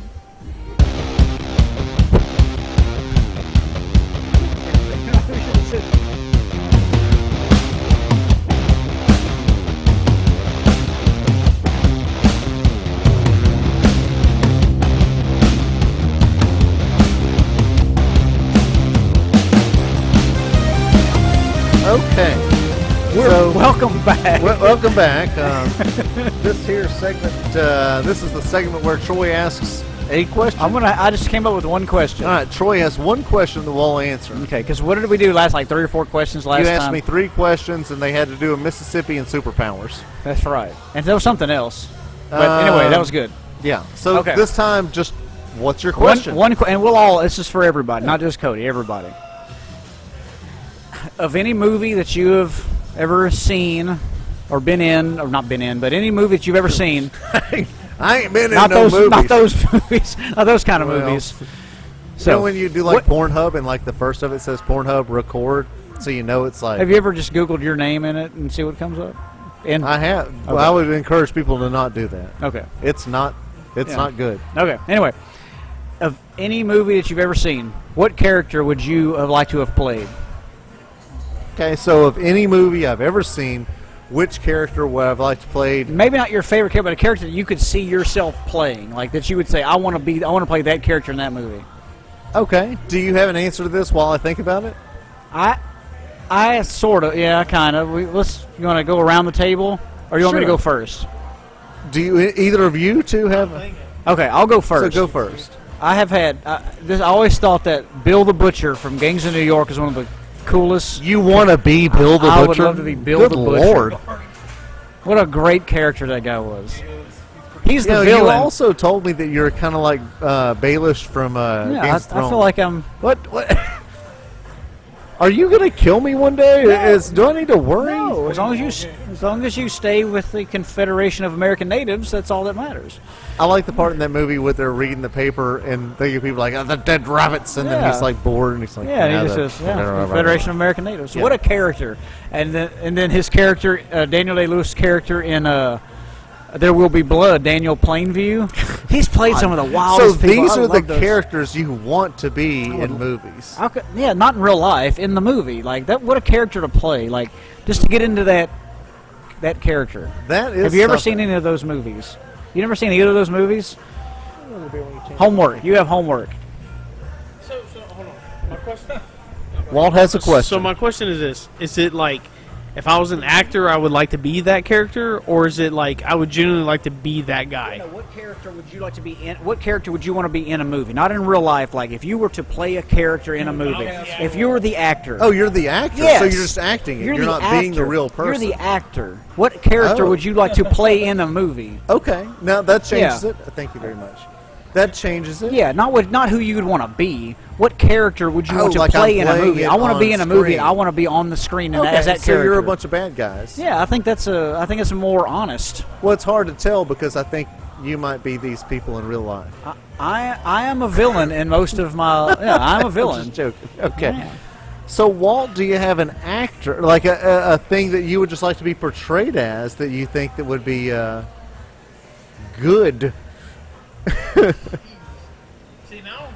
Okay. Welcome back. Welcome back. This here segment, this is the segment where Troy asks a question. I just came up with one question. All right, Troy has one question that we'll answer. Okay, because what did we do last? Like 3 or 4 questions last time. You asked me 3 questions, and they had to do with Mississippi and superpowers. That's right. And there was something else. But anyway, that was good. Yeah. So Okay. this time, just what's your question? And we'll all. This is for everybody, not just Cody. Everybody. Of any movie that you have ever seen, or been in, or not been in, but any movie that you've ever seen. I ain't been in not no those, movies. Not those movies. Not those kind of movies. So you know when you do like Pornhub and like the first of it says Pornhub record, so you know it's like. Have you ever just Googled your name in it and see what comes up? I have. Okay. Well, I would encourage people to not do that. Okay. It's not good. Okay. Anyway, of any movie that you've ever seen, what character would you have liked to have played? Okay, so of any movie I've ever seen, which character would I like to play? Maybe not your favorite character, but a character that you could see yourself playing, like that you would say, I want to play that character in that movie. Okay. Do you have an answer to this while I think about it? I sort of, yeah, kind of. You want to go around the table, or you want me to Sure. go first? Do you either of you two have? Okay, I'll go first. So go first. I have had I always thought that Bill the Butcher from Gangs of New York is one of the coolest. You want to be Bill the Butcher? I would love to be Bill Good the Butcher. Lord. What a great character that guy was. He's the You villain. also told me that you're kind of like Baelish from Yeah, Games of I feel Thrones. like I'm. What? Are you gonna kill me one day? Do I need to worry? No, as long as you stay with the Confederation of American Natives, that's all that matters. I like the part in that movie where they're reading the paper and they get people like, oh, the dead rabbits, and then he's like bored and he's like, Yeah, and he just says, Confederation of American Natives. Yeah. What a character! And then his character, Daniel Day-Lewis' character in There Will Be Blood, Daniel Plainview. He's played some of the So wildest people. these I are the love those. characters you want to be in movies. Yeah, not in real life, in the movie. Like that, what a character to play! Like just to get into that character. That is. Have you ever something. seen any of those movies? You never seen either of those movies? Homework. You have homework. So hold on. My question. Walt has a question. So my question is this: is it like, if I was an actor, I would like to be that character, or is it like I would genuinely like to be that guy? What character would you like to be in? What character would you want to be in a movie? Not in real life. Like if you were to play a character in a movie, if you were the actor. Oh, you're the actor. Yes. So you're just acting. You're the not actor. being the real person. You're the actor. What character Oh. would you like to play in a movie? Okay. Now that changes Yeah. it. Thank you very much. That changes it. Yeah, not who you would want to be. What character would you Oh, want to like I'm play in a playing movie? it I want to be on in a movie. screen. I want to be on the screen and Okay, as that so character. you're a bunch of bad guys. Yeah, I think it's more honest. Well, it's hard to tell because I think you might be these people in real life. I am a villain in most of my. Yeah, I'm a villain. Just joking. Okay. Yeah. So, Walt, do you have an actor, like a thing that you would just like to be portrayed as that you think that would be good? See now,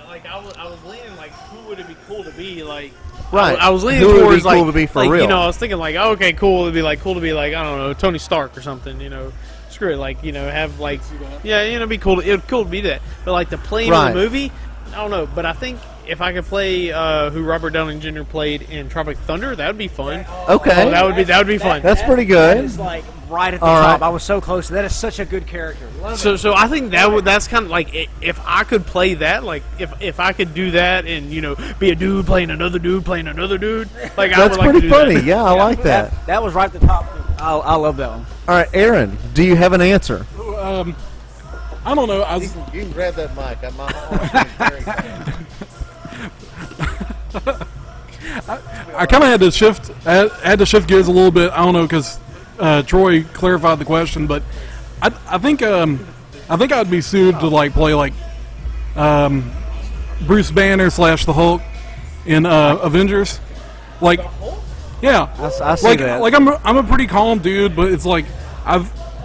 like I was leaning like, who would it be cool to be? Like, Right. I was leaning Who would it be towards like, cool to be for like, real? You know, I was thinking like, oh, okay, cool. It'd be like cool to be like, I don't know, Tony Stark or something. You know, screw it. Like, you know, have like, yeah, you know, it'd be cool. It'd cool to be that. But like to play in Right. the movie, I don't know. But I think if I could play who Robert Downey Jr. played in Tropic Thunder, that would be fun. Okay. Oh, that would be fun. That's pretty That good. is like right at the All top. right. I was so close. That is such a good character. Love it. So I think that's kind of like if I could play that, like if I could do that and be a dude playing another dude playing another dude, like I That's would like pretty to do funny. That. Yeah, I like that. That was right at the top. I love that one. All right, Aaron, do you have an answer? I don't know. You can grab that mic. My arm's very I kind of had to shift. Had to shift gears a little bit. I don't know because Troy clarified the question, but I think I'd be suited to like play like Bruce Banner / the Hulk in Avengers. Like, yeah, I see like that. like I'm a pretty calm dude, but it's like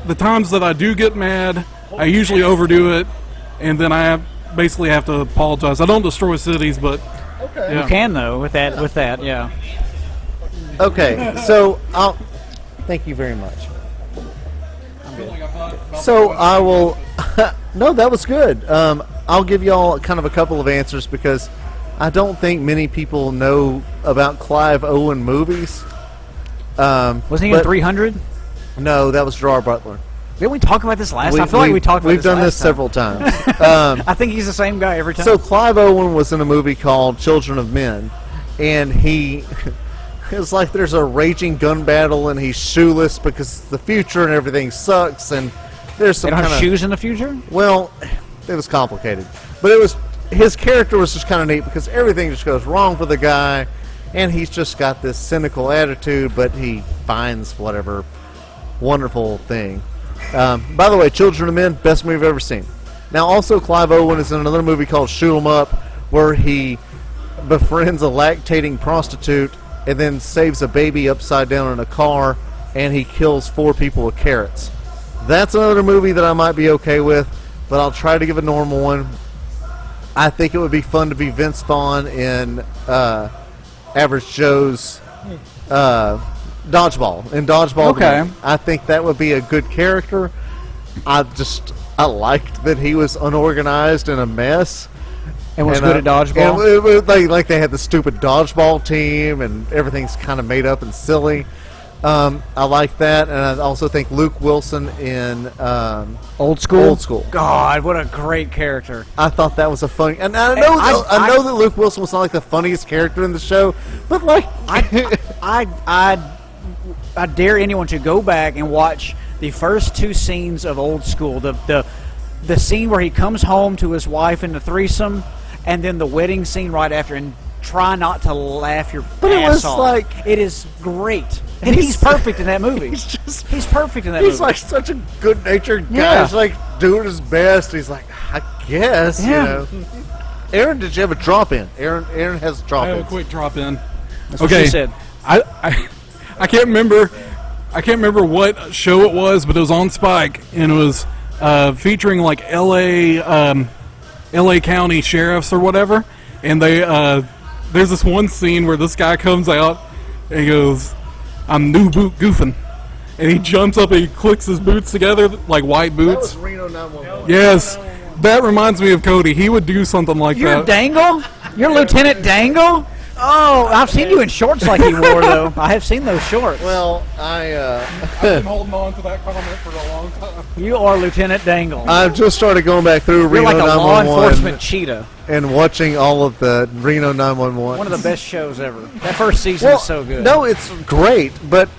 the times that I do get mad, I usually overdo it, and then I basically have to apologize. I don't destroy cities, but Okay. yeah. You can though with that. Yeah. Okay, so thank you very much. So I will. No, that was good. I'll give y'all kind of a couple of answers because I don't think many people know about Clive Owen movies. Wasn't he in 300? No, that was Gerard Butler. Didn't we talk about this last time? I feel like we talked about We've this done last this time. several times. I think he's the same guy every time. So Clive Owen was in a movie called Children of Men, and it's like there's a raging gun battle, and he's shoeless because the future and everything sucks, and there's they some don't kind have of shoes in the future? well, it was complicated, but his character was just kind of neat because everything just goes wrong for the guy, and he's just got this cynical attitude, but he finds whatever wonderful thing. By the way, Children of Men, best movie I've ever seen. Now, also, Clive Owen is in another movie called Shoot 'Em Up, where he befriends a lactating prostitute and then saves a baby upside down in a car, and he kills 4 people with carrots. That's another movie that I might be okay with, but I'll try to give a normal one. I think it would be fun to be Vince Vaughn in Average Joe's Dodgeball. In Dodgeball, Okay. I think that would be a good character. I liked that he was unorganized and a mess. And was good at dodgeball? And it was like they had the stupid dodgeball team, and everything's kind of made up and silly. I like that, and I also think Luke Wilson in Old School? Old School. God, what a great character. I thought that was a funny, and I know that Luke Wilson was not like the funniest character in the show, but like I dare anyone to go back and watch the first 2 scenes of Old School. The scene where he comes home to his wife in the threesome, and then the wedding scene right after, and try not to laugh your But it ass was off. like- it is great, and he's perfect in that movie. He's perfect in that movie. he's like such a good-natured guy. Yeah. He's like doing his best. He's like, I guess, Yeah. Aaron, did you have a drop in? Aaron has a drop I have in. a quick drop in. That's what Okay. she said. I can't remember what show it was, but it was on Spike, and it was featuring like L.A. County sheriffs or whatever, and there's this one scene where this guy comes out and he goes, "I'm new boot goofing," and he jumps up and he clicks his boots together like white That boots. was Reno 911. Yes, that reminds me of Cody. He would do something like You're that. Dangle? You're Lieutenant Dangle? Oh, I've seen you in shorts like he wore, though. I have seen those shorts. Well, I've been holding on to that comment for a long time. You are Lieutenant Dangle. I've just started going back through You're Reno like a law 911 enforcement cheetah. and watching all of the Reno 911. One of the best shows ever. That first season is so good. No, it's great, but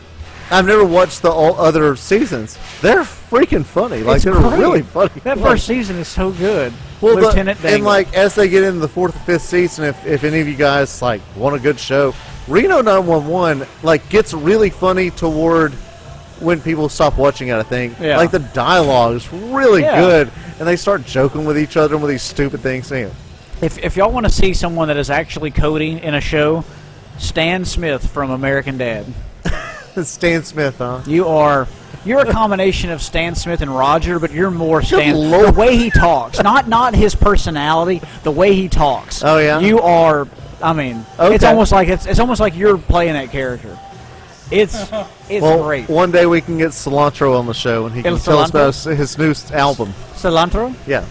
I've never watched the all other seasons. They're freaking funny. Like It's they're great. really funny. That first season is so good. Well, Lieutenant Dangle. and like as they get into the 4th or 5th season, if any of you guys like want a good show, Reno 911 like gets really funny toward when people stop watching it. I think like the dialogue is really good, and they start joking with each other with these stupid things. Anyway. If y'all want to see someone that is actually Cody in a show, Stan Smith from American Dad. Stan Smith, huh? You're a combination of Stan Smith and Roger, but you're more Stan. Lord. The way he talks, not his personality, the way he talks. Oh, yeah? You are. I mean, Okay. it's almost like you're playing that character. It's great. One day we can get Cilantro on the show, and he can El tell us Cilantro? about his new album. Cilantro. Yeah.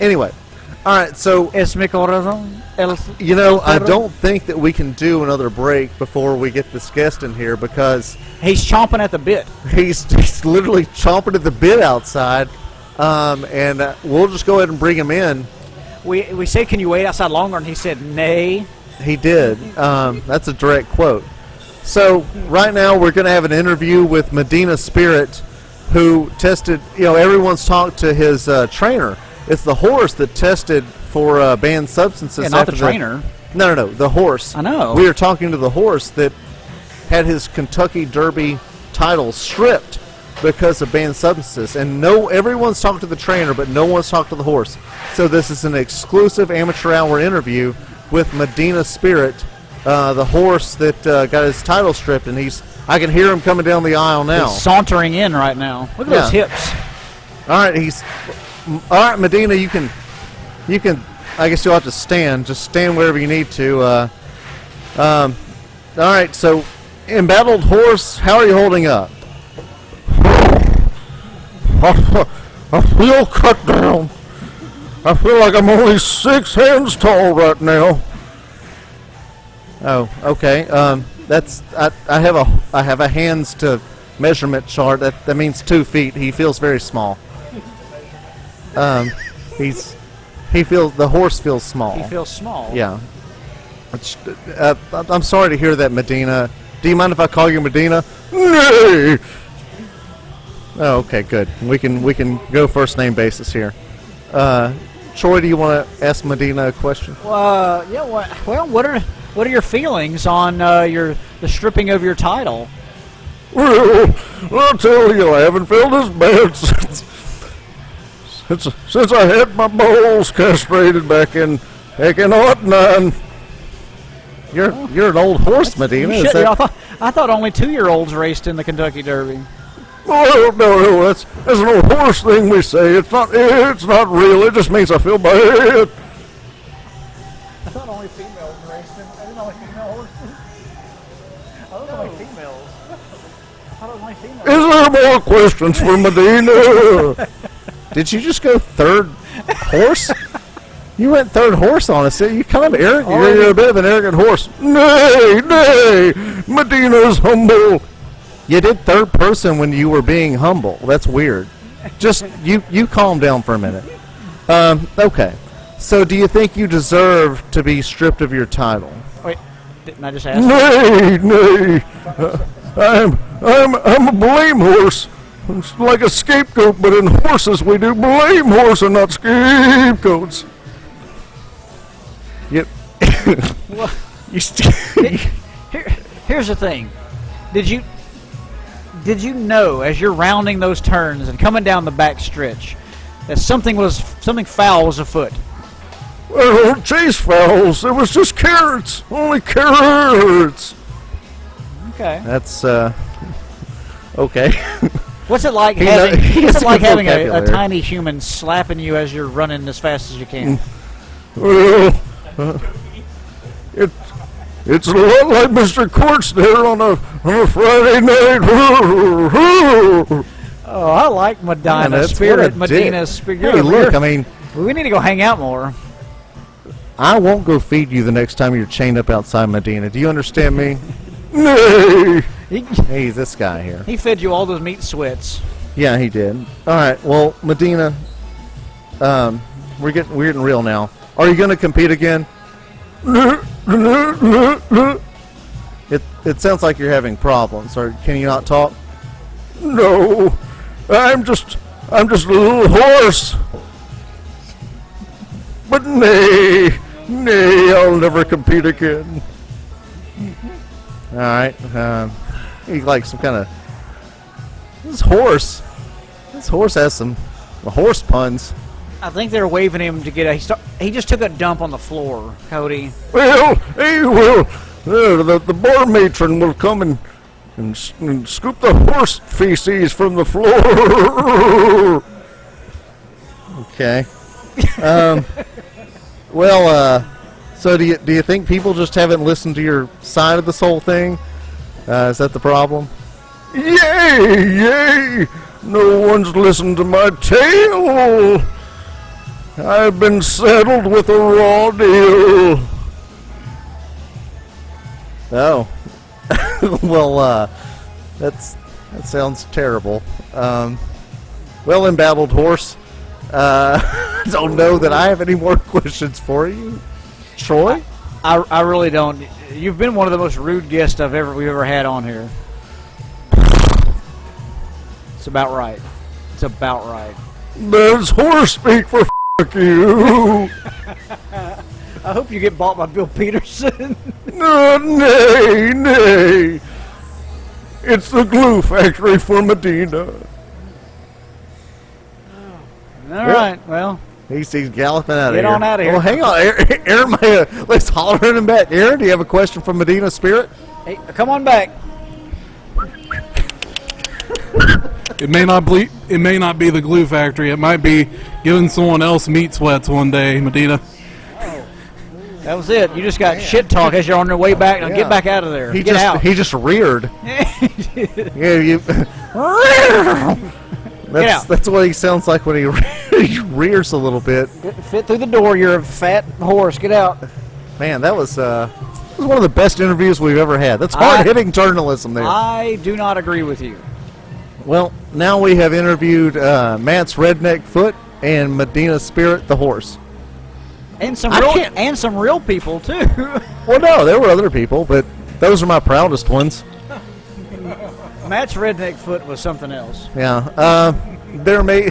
Anyway, All right, so Es mi corazón. I don't think that we can do another break before we get this guest in here because He's chomping at the bit. he's literally chomping at the bit outside, and we'll just go ahead and bring him in. We said, can you wait outside longer? And he said, nay. He did. That's a direct quote. So right now we're going to have an interview with Medina Spirit, who tested. Everyone's talked to his trainer. It's the horse that tested for banned substances. Yeah, not the after trainer. No, the horse. I know. We were talking to the horse that had his Kentucky Derby title stripped because of banned substances. And everyone's talked to the trainer, but no one's talked to the horse. So this is an exclusive amateur hour interview with Medina Spirit, the horse that got his title stripped, and I can hear him coming down the aisle now. He's sauntering in right now. Look at those hips. All right, Medina, you can. I guess you'll have to stand. Just stand wherever you need to. All right. So, embattled horse, how are you holding up? I feel cut down. I feel like I'm only 6 hands tall right now. Oh, okay. That's I have a hands to measurement chart. That means 2 feet. He feels very small. The horse feels small. He feels small. Yeah. I'm sorry to hear that, Medina. Do you mind if I call you Medina? Nay. Oh, okay, good. We can go first name basis here. Troy, do you want to ask Medina a question? Yeah. What are your feelings on the stripping of your title? Well, I'll tell you, I haven't felt as bad since I had my balls castrated back in '09. You're an old horse, Medina. I thought only 2-year-olds raced in the Kentucky Derby. Oh no, that's an old horse thing we say. It's not real. It just means I feel bad. I thought only females raced in. I didn't know only female horses. I thought only females. I thought only females. Is there more questions for Medina? Did you just go third horse? You went third horse on us. You kind of arrogant. You're a bit of an arrogant horse. Nay, Medina's humble. You did third person when you were being humble. That's weird. Just you calm down for a minute. Okay. So do you think you deserve to be stripped of your title? Wait, didn't I just ask? Nay. I'm a blame horse. It's like a scapegoat, but in horses we do blame horse and not scapegoats. Yep. Well, here's the thing. Did you know as you're rounding those turns and coming down the back stretch that something foul was afoot? Well, don't chase fouls. It was just carrots. Only carrots. Okay. That's okay. What's it like having a tiny human slapping you as you're running as fast as you can? Well, it's a lot like Mr. Court's there on a Friday night. Oh, I like Medina Spirit. Medina Spirit. Hey, look, I mean, we need to go hang out more. I won't go feed you the next time you're chained up outside Medina. Do you understand me? Nay. Hey, this guy here. He fed you all those meat sweats. Yeah, he did. All right. Well, Medina, we're getting real now. Are you going to compete again? It sounds like you're having problems. Or can you not talk? No, I'm just a little horse. But nay, I'll never compete again. All right. He's like some kind of this horse. This horse has some horse puns. I think they're waving him to get he just took a dump on the floor, Cody. Well, he will. The bar matron will come and scoop the horse feces from the floor. Okay. So do you think people just haven't listened to your side of this whole thing? Is that the problem? Yay! No one's listened to my tale. I've been saddled with a raw deal. Oh. Well, that sounds terrible. Well embattled horse. Don't know that I have any more questions for you. Troy? I really don't. You've been one of the most rude guests we've ever had on here. It's about right. It's about right. There's horse speak for fuck you. I hope you get bought by Bill Peterson. Nay. It's the glue factory for Medina. All right, well. He's galloping out of here. Get on out of here. Oh, hang on. Aaron, let's holler at him back. Aaron, do you have a question from Medina Spirit? Hey, come on back. It may not be the glue factory. It might be giving someone else meat sweats one day, Medina. That was it. You just got shit talk as you're on your way back. Now get back out of there. Get out. He just reared. Yeah, you. That's what he sounds like when he rears a little bit. Fit through the door. You're a fat horse. Get out. Man, that was one of the best interviews we've ever had. That's hard-hitting journalism there. I do not agree with you. Well, now we have interviewed Matt's Redneck Foot and Medina Spirit, the horse. And some real people too. Well, no, there were other people, but those are my proudest ones. Matt's Redneck Foot was something else. Yeah. There may,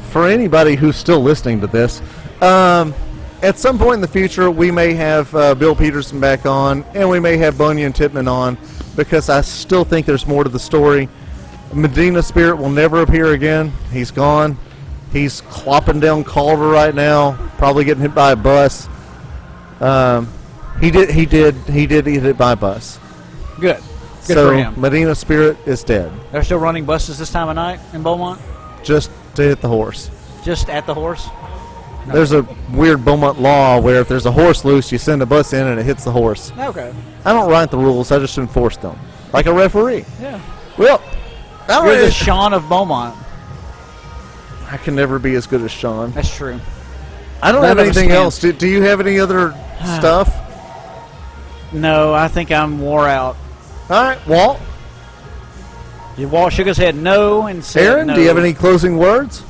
for anybody who's still listening to this, at some point in the future, we may have Bill Peterson back on, and we may have Bunyan Titman on, because I still think there's more to the story. Medina Spirit will never appear again. He's gone. He's clopping down Culver right now, probably getting hit by a bus. He did get hit by a bus. Good So for him. Medina Spirit is dead. They're still running buses this time of night in Beaumont? Just to hit the horse. Just at the horse? No. There's a weird Beaumont law where if there's a horse loose, you send a bus in and it hits the horse. Okay. I don't write the rules, I just enforce them. Like a referee. Yeah. Well, You're the Sean of Beaumont. I can never be as good as Sean. That's true. I don't have anything else. Do you have any other stuff? No, I think I'm wore out. All right, Walt. Walt shook his head no and said Aaron, no. do you have any closing words?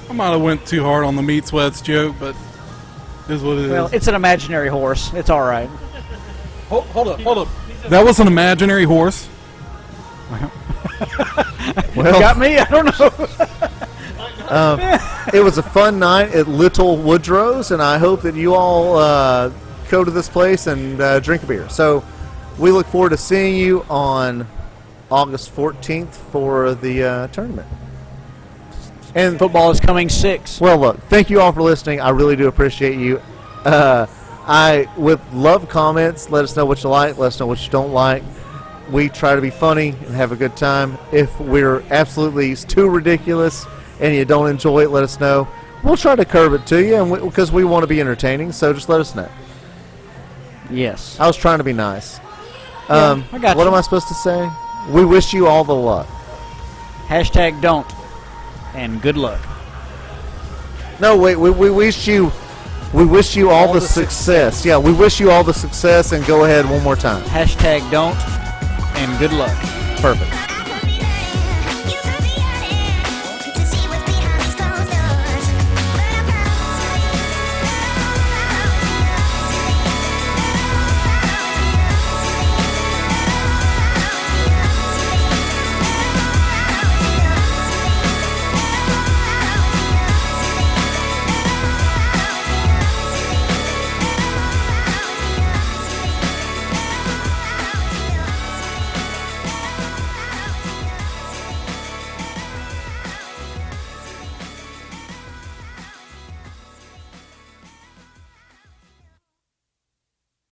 I might have went too hard on the meat sweats joke, but it is what it is. Well, it's an imaginary horse. It's all right. Hold up. That was an imaginary horse. Well, You got me? I don't know. it was a fun night at Little Woodrow's, and I hope that you all go to this place and drink a beer. So we look forward to seeing you on August 14th for the tournament. And Football is coming 6. well, look, thank you all for listening. I really do appreciate you. I would love comments. Let us know what you like. Let us know what you don't like. We try to be funny and have a good time. If we're absolutely too ridiculous and you don't enjoy it, let us know. We'll try to curb it to you, and because we want to be entertaining, so just let us know. Yes. I was trying to be nice. I got what you. am I supposed to say? We wish you all the luck. # don't. And good luck. No, wait. We wish you all the success. Yeah, we wish you all the success, and go ahead one more time. # don't. And good luck. Perfect.